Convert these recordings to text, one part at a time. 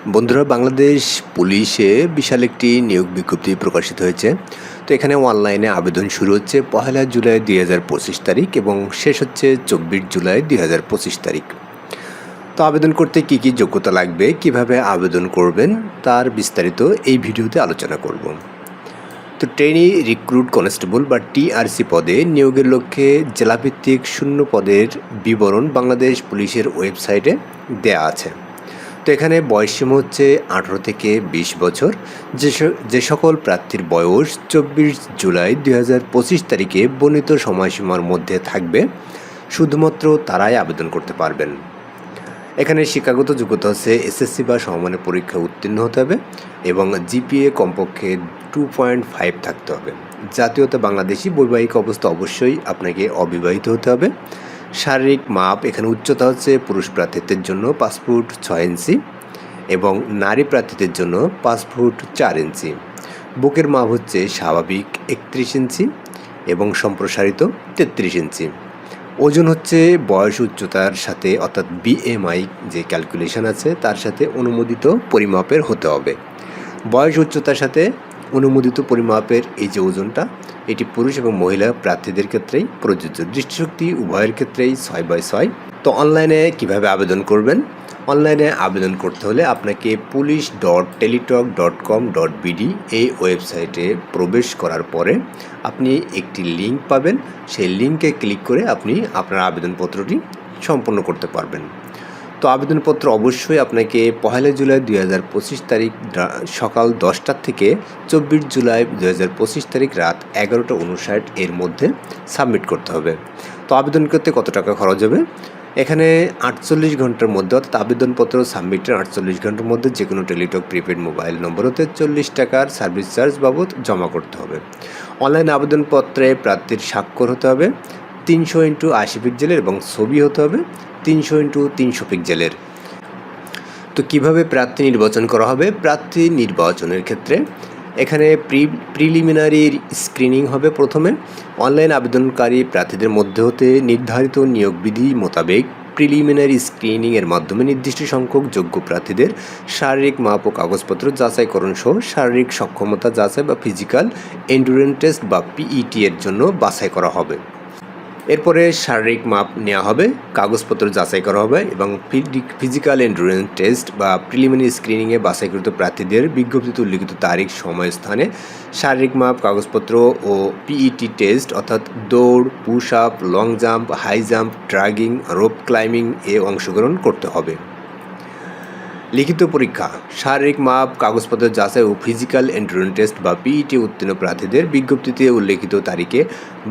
বন্ধুরা, বাংলাদেশ পুলিশে বিশাল একটি নিয়োগ বিজ্ঞপ্তি প্রকাশিত হয়েছে। তো এখানে অনলাইনে আবেদন শুরু হচ্ছে 1 জুলাই 2025 তারিখ এবং শেষ হচ্ছে 24 জুলাই 2025 তারিখ। তো আবেদন করতে কি কি যোগ্যতা লাগবে, কিভাবে আবেদন করবেন, তার বিস্তারিত এই ভিডিওতে আলোচনা করব। তো ট্রেনি রিক্রুট কনস্টেবল বা টিআরসি পদে নিয়োগের লক্ষ্যে জেলাভিত্তিক শূন্য পদের বিবরণ বাংলাদেশ পুলিশের ওয়েবসাইটে দেয়া আছে। তো এখানে বয়সসীমা হচ্ছে 18 থেকে 20 বছর। যে সকল প্রার্থীর বয়স 24 জুলাই 2025 তারিখে বর্ণিত সময়সীমার মধ্যে থাকবে, শুধুমাত্র তারাই আবেদন করতে পারবেন। এখানে শিক্ষাগত যোগ্যতা হচ্ছে এসএসসি বা সমমানের পরীক্ষা উত্তীর্ণ হতে হবে এবং জিপিএ কমপক্ষে 2.5 থাকতে হবে। জাতীয়তা বাংলাদেশি, বৈবাহিক অবস্থা অবশ্যই আপনাকে অবিবাহিত হতে হবে। শারীরিক মাপ এখানে উচ্চতা হচ্ছে পুরুষ প্রার্থীদের জন্য 5 ফুট 6 ইঞ্চি এবং নারী প্রার্থীদের জন্য 5 ফুট 4 ইঞ্চি। বুকের মাপ হচ্ছে স্বাভাবিক 31 ইঞ্চি এবং সম্প্রসারিত 33 ইঞ্চি। ওজন হচ্ছে বয়স উচ্চতার সাথে অর্থাৎ বিএমআই যে ক্যালকুলেশন আছে তার সাথে অনুমোদিত পরিমাপের হতে হবে। বয়স উচ্চতার সাথে অনুমোদিত পরিমাপের এই যে ওজনটা, এটি পুরুষ এবং মহিলা প্রার্থীদের ক্ষেত্রেই প্রযোজ্য। দৃষ্টিশক্তি উভয়ের ক্ষেত্রেই 6/6। তো অনলাইনে কিভাবে আবেদন করবেন? অনলাইনে আবেদন করতে হলে আপনাকে police.teletalk.com.bd এই ওয়েবসাইটে প্রবেশ করার পরে আপনি একটি লিঙ্ক পাবেন। সেই লিঙ্কে ক্লিক করে আপনি আপনার আবেদনপত্রটি সম্পন্ন করতে পারবেন। তো আবেদনপত্র অবশ্যই আপনাকে 1 জুলাই 2025 তারিখ সকাল 10টা থেকে 24 জুলাই 2025 তারিখ রাত 11টা 59 এর মধ্যে সাবমিট করতে হবে। তো আবেদন করতে কত টাকা খরচ হবে? এখানে 48 ঘন্টার মধ্যে, অর্থাৎ আবেদনপত্র সাবমিটের 48 ঘন্টার মধ্যে যে কোনো টেলিটক প্রিপেড মোবাইল নম্বর হতে 40 টাকার সার্ভিস চার্জ বাবদ জমা করতে হবে। অনলাইন আবেদনপত্রে প্রার্থীর স্বাক্ষর হতে হবে 300x80 পিক্সেলের এবং ছবি হতে হবে 300x300 পিক্সেলের। তো কিভাবে প্রার্থী নির্বাচন করা হবে? প্রার্থী নির্বাচনের ক্ষেত্রে এখানে প্রিলিমিনারি স্ক্রিনিং হবে। প্রথমে অনলাইন আবেদনকারী প্রার্থীদের মধ্যে হতে নির্ধারিত নিয়োগ বিধি মোতাবেক প্রিলিমিনারি স্ক্রিনিংয়ের মাধ্যমে নির্দিষ্ট সংখ্যক যোগ্য প্রার্থীদের শারীরিক মাপ ও কাগজপত্র যাচাইকরণ সহ শারীরিক সক্ষমতা যাচাই বা ফিজিক্যাল এন্ডুরেন্স টেস্ট বা পিইটি এর জন্য বাছাই করা হবে। এরপরে শারীরিক মাপ নেওয়া হবে, কাগজপত্র যাচাই করা হবে এবং ফিজিক্যাল এন্ডুরেন্স টেস্ট বা প্রিলিমিনারি স্ক্রিনিংয়ে বাছাইকৃত প্রার্থীদের বিজ্ঞপ্তিতে উল্লিখিত তারিখ, সময়, স্থানে শারীরিক মাপ, কাগজপত্র ও পিইটি টেস্ট অর্থাৎ দৌড়, push up, long jump, high jump, dragging, rope climbing এ অংশগ্রহণ করতে হবে। লিখিত পরীক্ষা, শারীরিক মাপ, কাগজপত্র যাচাই ও ফিজিক্যাল এন্ডুরেন্স টেস্ট বা পিইটি উত্তীর্ণ প্রার্থীদের বিজ্ঞপ্তিতে উল্লেখিত তারিখে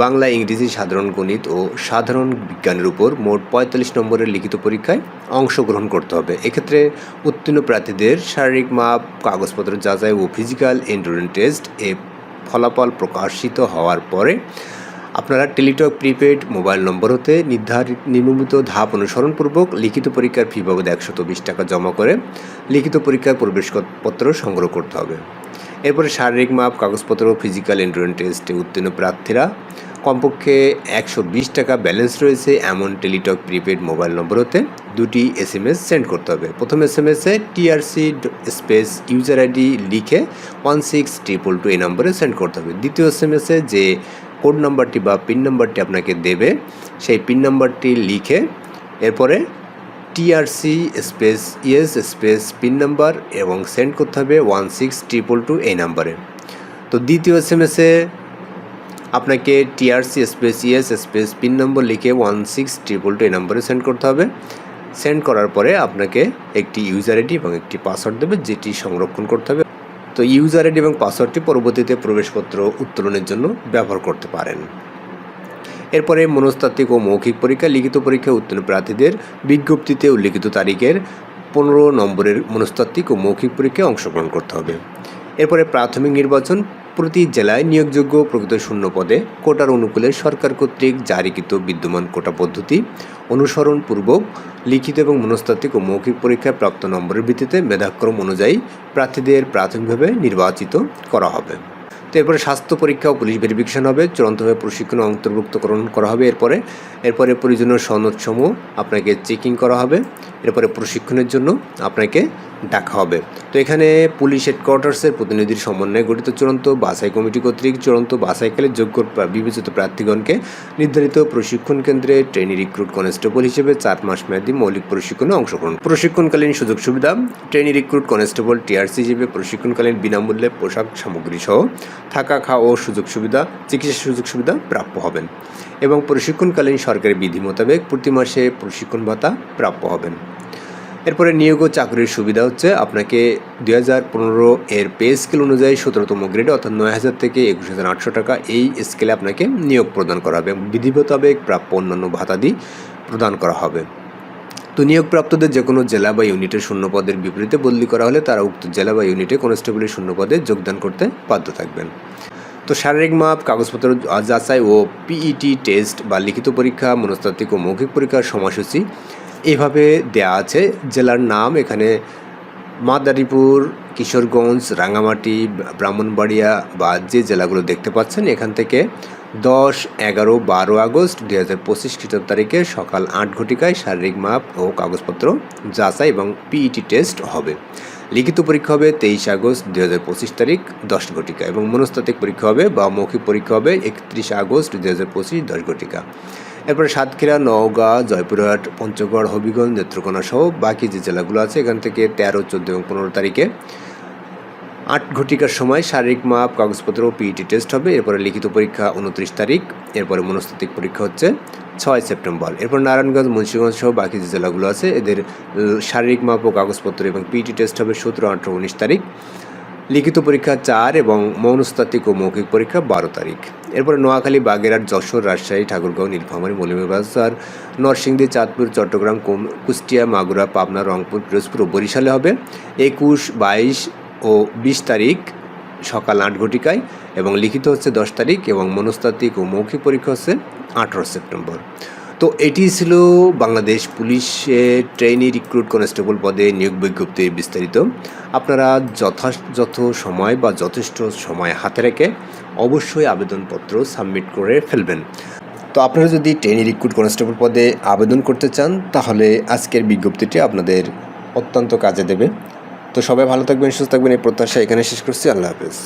বাংলা, ইংরেজি, সাধারণ গণিত ও সাধারণ বিজ্ঞানের উপর মোট 45 নম্বরের লিখিত পরীক্ষায় অংশগ্রহণ করতে হবে। এক্ষেত্রে উত্তীর্ণ প্রার্থীদের শারীরিক মাপ, কাগজপত্র যাচাই ও ফিজিক্যাল এন্ডুরেন্স টেস্ট এ ফলাফল প্রকাশিত হওয়ার পরে আপনারা টেলিটক প্রিপেড মোবাইল নম্বর হতে নির্মিত ধাপ অনুসরণপূর্বক লিখিত পরীক্ষার ফি বাবদ 120 টাকা জমা করে লিখিত পরীক্ষার প্রবেশপত্র সংগ্রহ করতে হবে। এরপরে শারীরিক মাপ, কাগজপত্র ও ফিজিক্যাল এন্ডুরেন্স টেস্টে উত্তীর্ণ প্রার্থীরা কমপক্ষে 120 টাকা ব্যালেন্স রয়েছে এমন টেলিটক প্রিপেড মোবাইল নম্বর হতে 2টি SMS সেন্ড করতে হবে। প্রথম SMS-এ TRC স্পেস ইউজার আইডি লিখে 16222 এই নম্বরে সেন্ড করতে হবে। দ্বিতীয় SMS-এ যে কোড নাম্বারটি বা পিন নাম্বারটি আপনাকে দেবে সেই পিন নাম্বারটি লিখে এরপরে TRC space yes space pin number এবং সেন্ড করতে হবে 16222 এই নাম্বারে। তো দ্বিতীয় SMS-এ আপনাকে TRC space yes space pin নম্বর লিখে 16222 এই নম্বরে সেন্ড করতে হবে। সেন্ড করার পরে আপনাকে একটি ইউজার আইডি এবং একটি পাসওয়ার্ড দেবে, যেটি সংরক্ষণ করতে হবে। তো ইউজার আইডি এবং পাসওয়ার্ডটি পরবর্তীতে প্রবেশপত্র উত্তোলনের জন্য ব্যবহার করতে পারেন। এরপরে মনস্তাত্ত্বিক ও মৌখিক পরীক্ষা, লিখিত পরীক্ষা উত্তীর্ণ প্রার্থীদের বিজ্ঞপ্তিতে উল্লিখিত তারিখের 15 নম্বরের মনস্তাত্ত্বিক ও মৌখিক পরীক্ষায় অংশগ্রহণ করতে হবে। এরপরে প্রাথমিক নির্বাচন, প্রতি জেলায় নিয়োগযোগ্য প্রকৃত শূন্য পদে কোটার অনুকূলে সরকার কর্তৃক জারিকৃত বিদ্যমান কোটা পদ্ধতি অনুসরণপূর্বক লিখিত এবং মনস্তাত্ত্বিক ও মৌখিক পরীক্ষায় প্রাপ্ত নম্বরের ভিত্তিতে মেধাক্রম অনুযায়ী প্রার্থীদের প্রাথমিকভাবে নির্বাচিত করা হবে। তো এরপরে স্বাস্থ্য পরীক্ষা ও পুলিশ ভেরিফিকেশন হবে, চূড়ান্তভাবে প্রশিক্ষণ অন্তর্ভুক্তকরণ করা হবে। এরপরে প্রয়োজনীয় সনদসমূহ আপনাকে চেকিং করা হবে। এরপরে প্রশিক্ষণের জন্য আপনাকে ডাকা হবে। তো এখানে পুলিশ হেডকোয়ার্টার্সের প্রতিনিধির সমন্বয়ে গঠিত চূড়ান্ত বাছাই কমিটি কর্তৃক চূড়ান্ত বাছাইকালে যোগ্য বিবেচিত প্রার্থীগণকে নির্ধারিত প্রশিক্ষণ কেন্দ্রে ট্রেনি রিক্রুট কনস্টেবল হিসেবে 4 মাস মেয়াদী মৌলিক প্রশিক্ষণে অংশগ্রহণ। প্রশিক্ষণকালীন সুযোগ সুবিধা: ট্রেনি রিক্রুট কনস্টেবল টিআরসি হিসেবে প্রশিক্ষণকালীন বিনামূল্যে পোশাক সামগ্রী সহ থাকা খাওয়া ও সুযোগ সুবিধা, চিকিৎসা সুযোগ সুবিধা প্রাপ্য হবেন এবং প্রশিক্ষণকালীন সরকারি বিধি মোতাবেক প্রতি মাসে প্রশিক্ষণ ভাতা প্রাপ্য হবেন। এরপরে নিয়োগ ও চাকরির সুবিধা হচ্ছে আপনাকে 2015 এর পে স্কেল অনুযায়ী 17তম গ্রেডে অর্থাৎ 9,000 থেকে 21,800 টাকা এই স্কেলে আপনাকে নিয়োগ প্রদান করা হবে এবং বিধি মোতাবেক প্রাপ্য অন্যান্য ভাতাদি প্রদান করা হবে। তো নিয়োগপ্রাপ্তদের যে কোনো জেলা বা ইউনিটের শূন্যপদের বিপরীতে বদলি করা হলে তারা উক্ত জেলা বা ইউনিটে কনস্টেবলের শূন্যপদে যোগদান করতে বাধ্য থাকবেন। তো শারীরিক মাপ, কাগজপত্র যাচাই ও পিইটি টেস্ট বা লিখিত পরীক্ষা, মনস্তাত্ত্বিক ও মৌখিক পরীক্ষার সময়সূচি এভাবে দেয়া আছে। জেলার নাম এখানে মাদারীপুর, কিশোরগঞ্জ, রাঙামাটি, ব্রাহ্মণবাড়িয়া বা যে জেলাগুলো দেখতে পাচ্ছেন এখান থেকে 10, 11, 12 আগস্ট 2025 খ্রিস্টাব্দ তারিখে সকাল 8 ঘটিকায় শারীরিক মাপ ও কাগজপত্র যাচাই এবং পিইটি টেস্ট হবে। লিখিত পরীক্ষা হবে 23 আগস্ট 2025 তারিখ 10 ঘটিকা এবং মনস্তাত্ত্বিক পরীক্ষা হবে বা মৌখিক পরীক্ষা হবে 31 আগস্ট 2025 10 ঘটিকা। এরপরে সাতক্ষীরা, নওগাঁ, জয়পুরহাট, পঞ্চগড়, হবিগঞ্জ, নেত্রকোনা সহ বাকি যে জেলাগুলো আছে এখান থেকে 13, 14 এবং 15 তারিখে 8 ঘটিকার সময় শারীরিক মাপ, কাগজপত্র ও পিইটি টেস্ট হবে। এরপরে লিখিত পরীক্ষা 29 তারিখ। এরপরে মনস্তাত্ত্বিক পরীক্ষা হচ্ছে 6 সেপ্টেম্বর। এরপর নারায়ণগঞ্জ, মুন্সিগঞ্জ সহ বাকি যে জেলাগুলো আছে এদের শারীরিক মাপ ও কাগজপত্র এবং পিইটি টেস্ট হবে 17, 18, 19 তারিখ। লিখিত পরীক্ষা 4 এবং মনস্তাত্ত্বিক ও মৌখিক পরীক্ষা 12 তারিখ। এরপরে নোয়াখালী, বাগেরহাট, যশোর, রাজশাহী, ঠাকুরগাঁও, নীলফামারী, মৌলভীবাজার, নরসিংদী, চাঁদপুর, চট্টগ্রাম, কুষ্টিয়া, মাগুরা, পাবনা, রংপুর, পিরোজপুর ও বরিশালে হবে 21, 22 ও 20 তারিখ সকাল 8 ঘটিকায় এবং লিখিত হচ্ছে 10 তারিখ এবং মনস্তাত্ত্বিক ও মৌখিক পরীক্ষা হচ্ছে 18 সেপ্টেম্বর। তো এটি ছিল বাংলাদেশ পুলিশে ট্রেনি রিক্রুট কনস্টেবল পদে নিয়োগ বিজ্ঞপ্তির বিস্তারিত। আপনারা যথাযথ সময় বা যথেষ্ট সময় হাতে রেখে অবশ্যই আবেদনপত্র সাবমিট করে ফেলবেন। তো আপনারা যদি ট্রেনি রিক্রুট কনস্টেবল পদে আবেদন করতে চান তাহলে আজকের বিজ্ঞপ্তিটি আপনাদের অত্যন্ত কাজে দেবে। তো সবাই ভালো থাকবেন, সুস্থ থাকবেন এই প্রত্যাশা এখানে শেষ করছি। আল্লাহ হাফেজ।